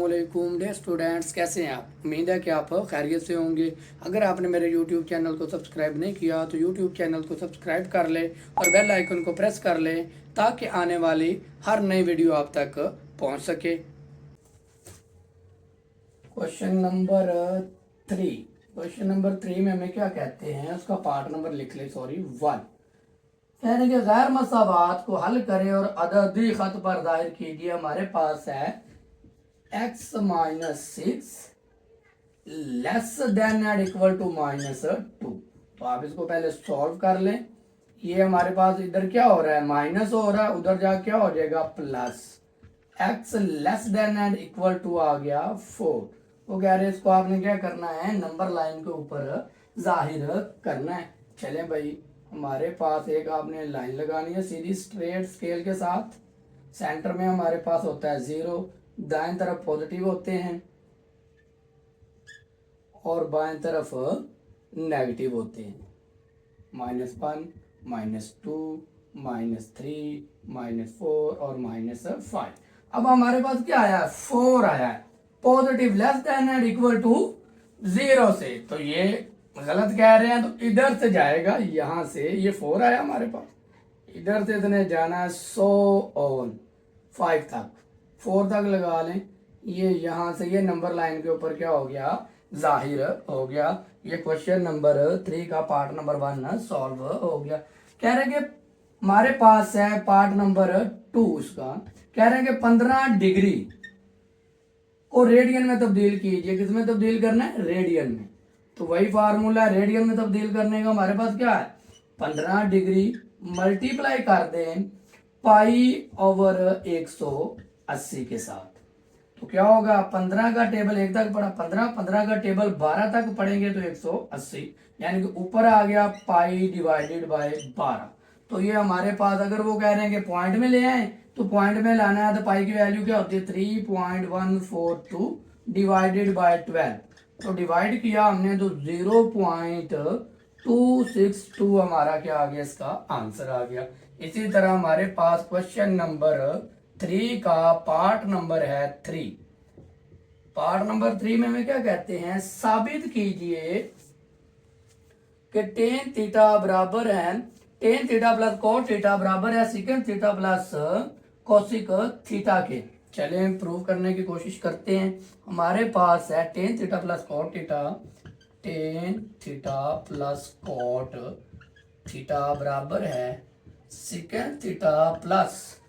अस्सलामुअलैकुम day students, कैसे हैं आप। उम्मीद है कि आप खैरियत से होंगे। अगर आपने मेरे YouTube चैनल को सब्सक्राइब नहीं किया तो YouTube चैनल को सब्सक्राइब कर ले और बेल आइकन को प्रेस कर ले ताकि आने वाली हर नई वीडियो आप तक पहुंच सके। क्वेश्चन नंबर 3 क्वेश्चन नंबर 3 में हमें क्या कहते हैं, उसका पार्ट नंबर लिख ले, 1 यानी कि गैर मसावात को हल करें और अददी खत पर जाहिर कीजिए। हमारे पास है x minus 6 less than and equal to -2। तो आप इसको पहले सॉल्व कर लें। ये हमारे पास इधर क्या हो रहा है, माइनस हो रहा है, उधर जाके क्या हो जाएगा plus. x less than and equal to आ गया 4। वो कह रहे हैं इसको आपने क्या करना है, नंबर लाइन के ऊपर जाहिर करना है। चलें भाई, हमारे पास एक आपने लाइन लगानी है सीधी स्ट्रेट स्केल के साथ। सेंटर में हमारे पास होता है 0, दाएं तरफ पॉजिटिव होते हैं और बाएं तरफ नेगेटिव होते हैं। -1, -2, -3, -4 और -5। अब हमारे पास क्या आया, 4 आया है, positive less than and equal to 0 से। तो ये गलत कह रहे हैं, तो इधर से जाएगा, यहां से ये 4 आया हमारे पास, इधर से इतने जाना है 100 ऑन 5 तक, 4 तक लगा लें। ये यहां से ये नंबर लाइन के ऊपर क्या हो गया, जाहिर हो गया। ये क्वेश्चन नंबर 3 का पार्ट नंबर 1 सॉल्व हो गया। कह रहे हैं कि हमारे पास है पार्ट नंबर 2, उसका कह रहे हैं कि 15 डिग्री को रेडियन में तब्दील कीजिए। किसमें तब्दील करना है, रेडियन में। तो वही फार्मूला है, रेडियन में तब्दील करने का। हमारे पास क्या है, 15 डिग्री मल्टीप्लाई कर दें π/180 के साथ। तो क्या होगा, 15 का टेबल 1 तक पढ़ा, 15 का टेबल 12 तक पढ़ेंगे तो 180, यानी कि ऊपर आ गया π/12। तो ये हमारे पास, अगर वो कह रहे हैं कि पॉइंट में ले आए तो पॉइंट में लाना है, तो पाई की वैल्यू क्या होती है 3.142 डिवाइडेड बाय 12। तो डिवाइड किया हमने तो 0.262 हमारा क्या आ गया, इसका आंसर आ गया। इसी तरह हमारे पास क्वेश्चन नंबर 3 का पार्ट नंबर है 3। पार्ट नंबर 3 में हमें क्या कहते हैं, साबित कीजिए कि टेन थीटा बराबर है, tan theta plus cot theta बराबर है secant theta plus cosec theta के। चले प्रूव करने की कोशिश करते हैं। हमारे पास है tan theta plus cot theta, tan theta plus cot theta बराबर है secant theta plus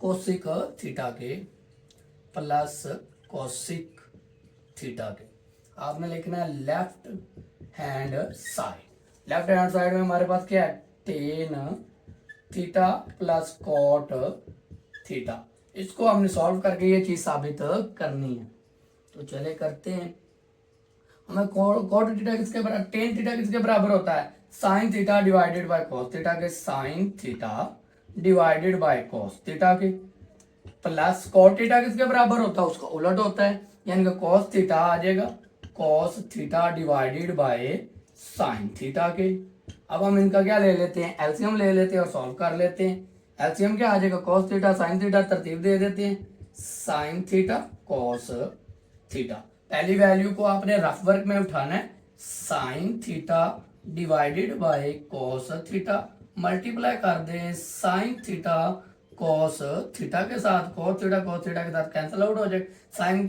cosec theta के प्लस कोसिक थीटा के। आपने लिखना है left hand side. Left hand side में हमारे पास क्या है, tan theta plus cot theta. इसको हमने सॉल्व करके ये चीज साबित करनी है। तो चले करते हैं। हमें कोट थीटा किसके बराबर, टेन थीटा किसके बराबर होता है, sine theta divided by cos theta के, sine theta divided by cos theta के, प्लस कॉट थीटा किसके बराबर होता है, उसका उलट होता है, यानी कि कॉस थीटा आ जाएगा cos theta divided by sine theta के। अब हम इनका क्या ले लेते हैं, एलसीएम ले लेते हैं और सॉल्व कर लेते हैं। एलसीएम क्या आ जाएगा, कॉस थीटा साइन थीटा, तरतीब दे देते हैं, साइन थीटा कॉस थीटा। पहली वैल्यू को आपने रफ वर्क में उठाना है, sine theta divided by cos theta, multiply कर दें साइन थीटा कॉस थीटा के साथ, कॉस थीटा के साथ कैंसिल आउट हो जाएगा, साइन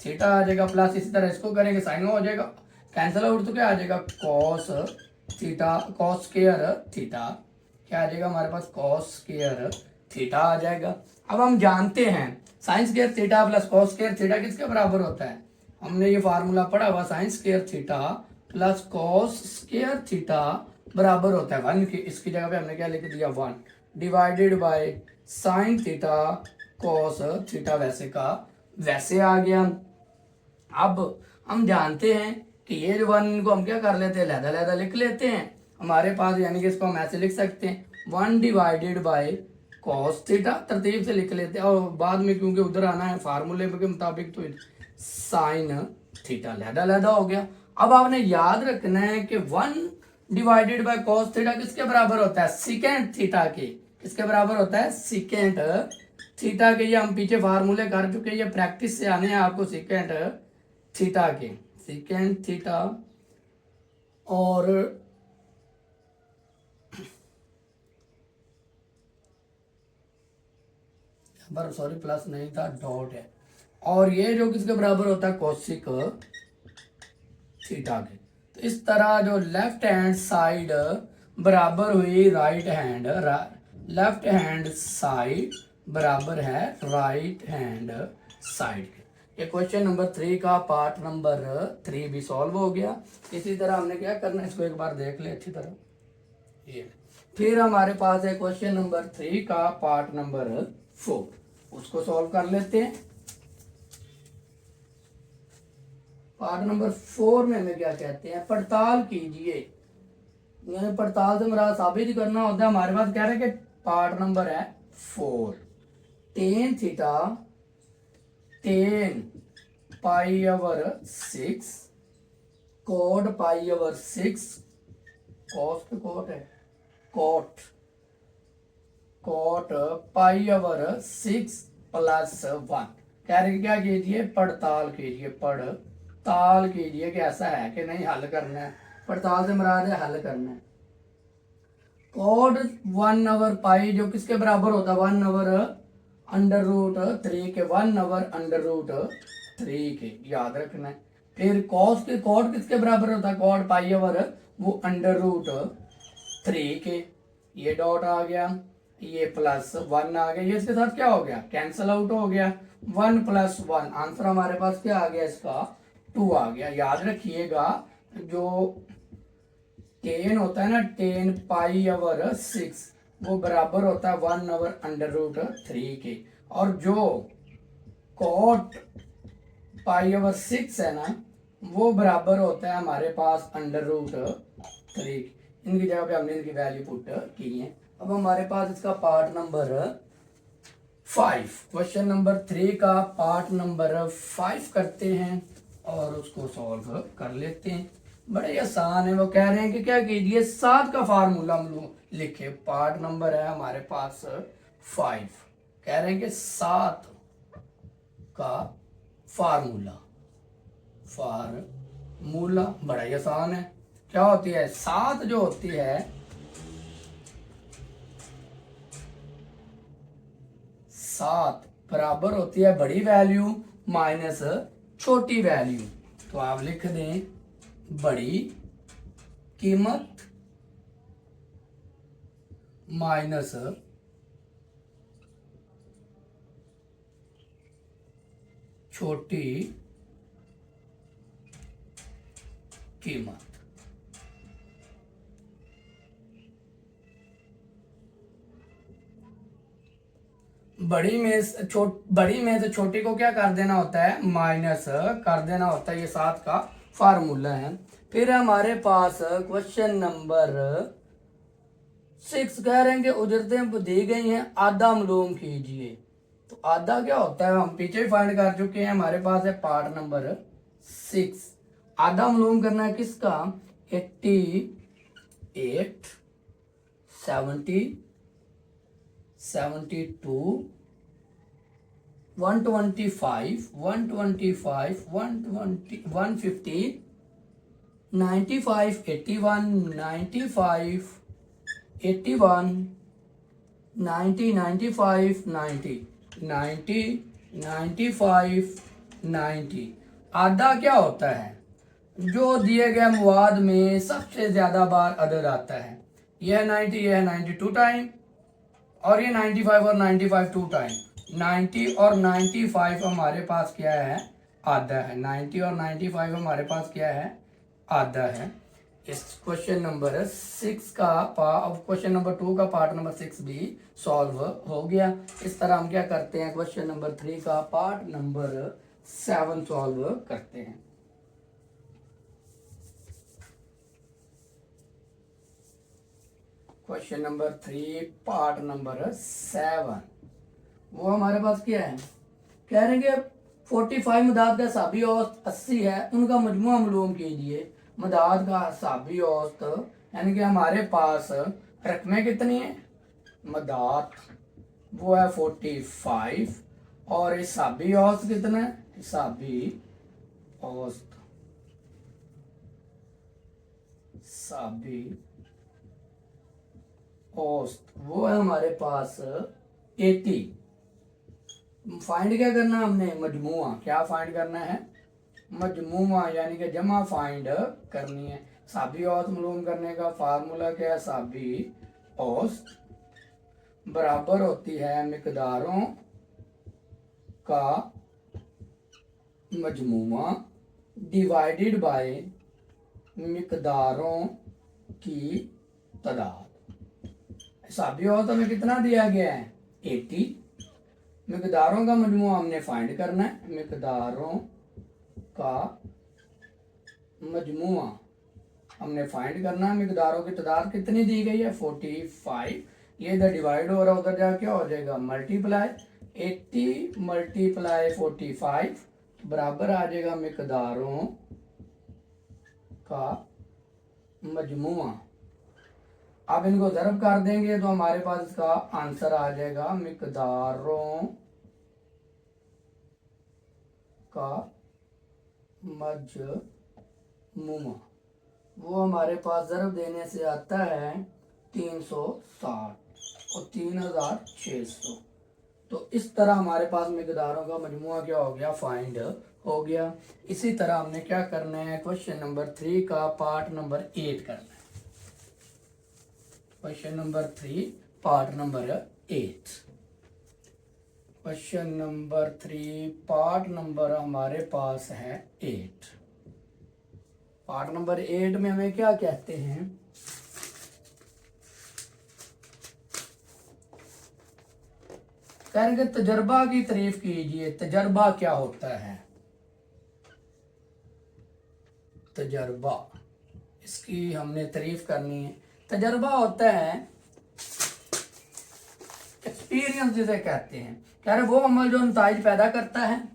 थीटा आ जाएगा, प्लस इसी तरह इसको करेंगे साइन हो जाएगा, कैंसिल आउट तो क्या आ जाएगा cos theta cos square theta, क्या आ जाएगा हमारे पास कॉस स्क्वायर थीटा आ जाएगा। अब हम जानते हैं sine square theta plus cos square theta किसके बराबर होता है, हमने ये फार्मूला पढ़ा हुआ, sine square theta plus cos square theta बराबर होता है 1 की। इसकी जगह पे हमने क्या लिख दिया 1 divided by sine theta cos theta, वैसे का वैसे आ गया। अब हम जानते हैं कि ये जो 1 को हम क्या कर लेते हैं, लहदा लिख लेते हैं हमारे पास, यानी कि इसको हम ऐसे लिख सकते हैं 1 डिवाइडेड बाय कॉस थीटा, तरतीब से लिख लेते हैं, और बाद में क्योंकि उधर आना है फार्मूले के मुताबिक तो साइन थीटा लहदा हो गया। अब आपने याद रखना है कि 1 डिवाइडेड बाय कॉस थीटा किसके बराबर होता है, सिकेंड थीटा के। किसके बराबर होता है, सिकेंड थीटा के ये हम पीछे फार्मूले कर चुके हैं, ये प्रैक्टिस से आने हैं आपको सेकेंड थीटा के, सेकेंड थीटा और पर सॉरी प्लस नहीं था, डॉट है, और ये जो किसके बराबर होता है कोसिक थीटा के। तो इस तरह जो लेफ्ट हैंड साइड बराबर हुई right hand, left hand side बराबर है राइट हैंड साइड के। ये क्वेश्चन नंबर 3 का पार्ट नंबर 3 भी सॉल्व हो गया। इसी तरह हमने क्या करना है, इसको एक बार देख ले अच्छी तरह। ये फिर हमारे पास है क्वेश्चन नंबर 3 का पार्ट नंबर 4, उसको सॉल्व कर लेते हैं। पार्ट नंबर 4 में हमें क्या कहते हैं, पड़ताल कीजिए। यानी पड़ताल से मुराद साबित करना होता है। हमारे पास कह रहे हैं कि पार्ट नंबर है 4, tan theta tan pi over 6 cot pi over 6 cost cot है cot cot pi over 6 plus 1। कह रहे क्या कीजिए, पड़ताल कीजिए, पड़ताल कीजिए कि ऐसा है कि नहीं, हल करना है। पड़ताल से मुराद है हल करना है। कोड 1 ओवर पाई जो किसके बराबर होता है, 1 ओवर अंडर रूट 3 के, 1 ओवर अंडर रूट 3 के, याद रखना है। फिर कॉस के कोड किसके बराबर होता है, कोड पाई ओवर वो अंडर रूट 3 के, ये डॉट आ गया, ये प्लस 1 आ गया, ये इसके साथ क्या हो गया, कैंसल आउट हो गया। 1 प्लस 1 आंसर हमारे पास क्या आ गया, इसका 2 आ गया। याद रखिएगा जो 10 होता है ना, 10 पाई ओवर 6 वो बराबर होता है 1 ओवर अंडर रूट 3 के, और जो कोट पाई ओवर 6 है ना वो बराबर होता है हमारे पास अंडर रूट 3। इनकी जगह पे हमने इनकी वैल्यू पुट की है। अब हमारे पास इसका पार्ट नंबर 5, क्वेश्चन नंबर 3 का पार्ट नंबर 5 करते हैं और उसको सॉल्व कर लेते हैं। बड़े आसान है। वो कह रहे हैं कि क्या कीजिए, 7 का फार्मूला हम लोग लिखे। पार्ट नंबर है हमारे पास 5, कह रहे हैं कि 7 का फार्मूला बड़ा ही आसान है। क्या होती है, 7 जो होती है 7 बराबर होती है बड़ी वैल्यू माइनस छोटी वैल्यू। तो आप लिख दें बड़ी कीमत माइनस छोटी कीमत। बड़ी में से छोटी को क्या कर देना होता है, माइनस कर देना होता है। ये 7 का फार्मूला है। फिर हमारे पास क्वेश्चन नंबर 6 कह रहे हैं कि उजरतें दी गई हैं, आधा मालूम कीजिए। तो आधा क्या होता है, हम पीछे फाइंड कर चुके हैं। हमारे पास है पार्ट नंबर 6, आधा मालूम करना है किसका, 88 70 72 125 125 120 150 95 81 95 81 90 95 90 90 95 90। आधा क्या होता है, जो दिए गए मवाद में सबसे ज्यादा बार अदद आता है। यह 90, यह 92 टाइम, और ये 95 और 95 2 टाइम। 90 और 95 हमारे पास क्या है, आधा है। 90 और 95 हमारे पास क्या है, आधा है। इस क्वेश्चन नंबर 6 का अब क्वेश्चन नंबर 2 का पार्ट नंबर 6 भी सॉल्व हो गया। इस तरह हम क्या करते हैं, क्वेश्चन नंबर 3 का पार्ट नंबर 7 सॉल्व करते हैं। क्वेश्चन नंबर 3 पार्ट नंबर 7, वो हमारे पास क्या है, कह रहे हैं कि 45 मदाद का हिसाबी औसत 80 है, उनका मजमुआ मालूम कीजिए। मदाद का हिसाबी औसत यानी कि हमारे पास रकमें कितनी है, मदाद वो है 45 और हिसाबी औसत कितना है, हिसाबी औसत, हिसाबी औसत वो है हमारे पास 80। फाइंड क्या करना है हमने, मजमुआ, क्या फाइंड करना है, मजमुआ यानी कि जमा फाइंड करनी है। हिसाबी औसत मालूम करने का फार्मूला क्या है, हिसाबी औसत बराबर होती है मिकदारों का मजमुआ डिवाइडेड बाय मिकदारों की तादाद। हिसाबी औसत हमें कितना दिया गया है, 80। मिकदारों का मजमुआ हमने फाइंड करना है, मिकदारों का मजमुआ हमने फाइंड करना है। मिकदारों की तादाद कितनी दी गई है, 45। ये इधर डिवाइड हो रहा है, उधर जाके हो जाएगा मल्टीप्लाई, 80 मल्टीप्लाई 45 बराबर आ जाएगा मिकदारों का मजमुआ। अब इनको ज़रब कर देंगे तो हमारे पास इसका आंसर आ जाएगा मिकदारों का मजमुआ। वो हमारे पास ज़रब देने से आता है 360 और 3600। तो इस तरह हमारे पास मिकदारों का मजमुआ क्या हो गया, फाइंड हो गया। इसी तरह हमने क्या करना है, क्वेश्चन नंबर 3 का पार्ट नंबर 8 करना है। Question number 3 part number 8। Question number 3 part number हमारे पास है 8। पार्ट नंबर 8 में हमें क्या कहते हैं, कहेंगे तजर्बा की तारीफ कीजिए। तजर्बा क्या होता है, तजर्बा, इसकी हमने तारीफ करनी है। तजर्बा होता है एक्सपीरियंस जिसे कहते हैं, कह रहे वो अमल जो नताइज पैदा करता है,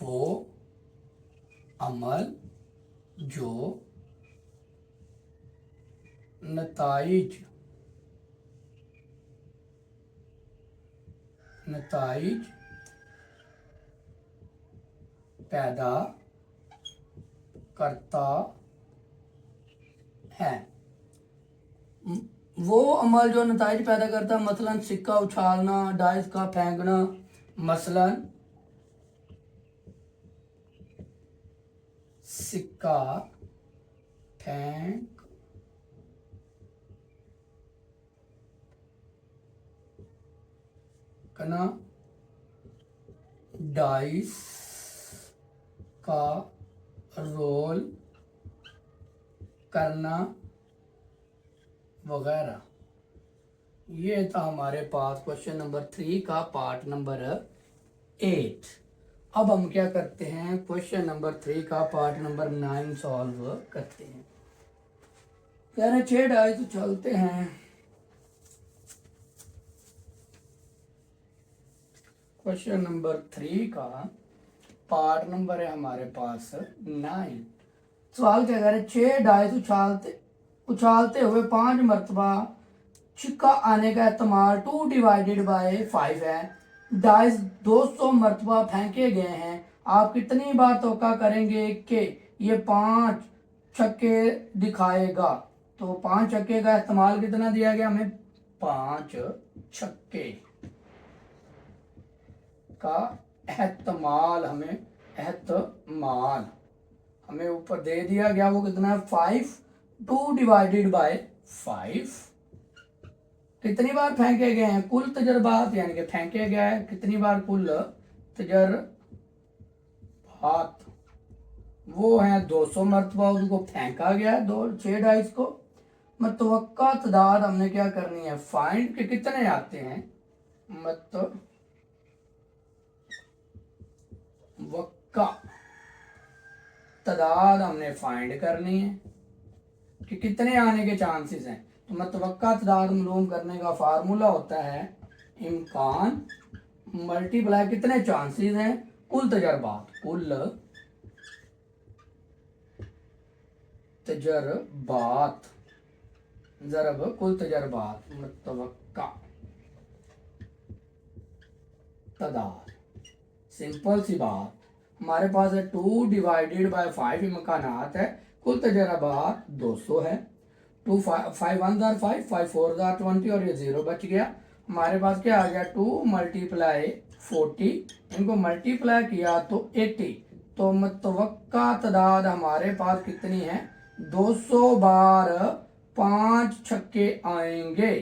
वो अमल जो नताइज पैदा करता है। वो अमल जो नताइज पैदा करता है, मसलन सिक्का उछालना, डाइस का फेंकना, मसलन सिक्का फेंकना, डाइस का रोल करना वगैरह। ये था हमारे पास क्वेश्चन नंबर 3 का पार्ट नंबर 8। अब हम क्या करते हैं, क्वेश्चन नंबर 3 का पार्ट नंबर 9 सॉल्व करते हैं। कह रहे 6 डाइस तो चलते हैं। क्वेश्चन नंबर 3 का पार्ट नंबर है हमारे पास 9। सवाल क्या कह रहे, 6 डाइस उछालते हुए 5 मरतबा छिक्का आने का एहतमाल 2 डिवाइडेड बाय 5 है। डाइस 200 मरतबा फेंके गए हैं, आप कितनी बार तौका करेंगे कि ये 5 छक्के दिखाएगा। तो 5 छक्के का इस्तेमाल कितना दिया गया हमें, 5 छक्के का एहतमाल हमें ऊपर दे दिया गया, वो कितना है 5, 2 डिवाइडेड बाय 5। कितनी बार फेंके गए हैं, कुल तजर्बात यानी कि फेंके गया है कितनी बार, कुल तजर्बात वो है 200 मरतबा उनको फेंका गया है, 6 डाइस को। मतवक्का तादाद हमने क्या करनी है, फाइंड के कितने आते हैं, मतवक्का तादाद हमने फाइंड करनी है कि कितने आने के चांसेस हैं। तो मतवक्का तादाद मालूम करने का फार्मूला होता है इम्कान मल्टीप्लाई कितने चांसेस हैं, कुल तजर्बात, कुल तजरबात, ज़रब कुल तजरबात, मुतवक्का तादाद। सिंपल सी बात, हमारे पास है 2 डिवाइडेड बाय 5 इम्कानात है, कुल तजरबात 200 है। 2 5 1 जार 5, 5 4 जार 20 और ये 0 बच गया। हमारे पास क्या आ गया 2 मल्टीप्लाई 40, इनको मल्टीप्लाई किया तो 80, तो मुतवक्का तादाद हमारे पास कितनी है 200 बार 5 छक्के आएंगे।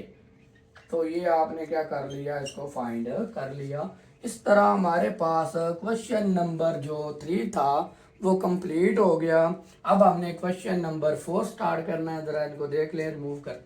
तो ये आपने क्या कर लिया, इसको फाइंड कर लिया। इस तरह हमारे पास क्वेश्चन नंबर जो 3 था वो कंप्लीट हो गया। अब हमने क्वेश्चन नंबर 4 स्टार्ट करना है, जरा इनको देख लें, रिमूव कर।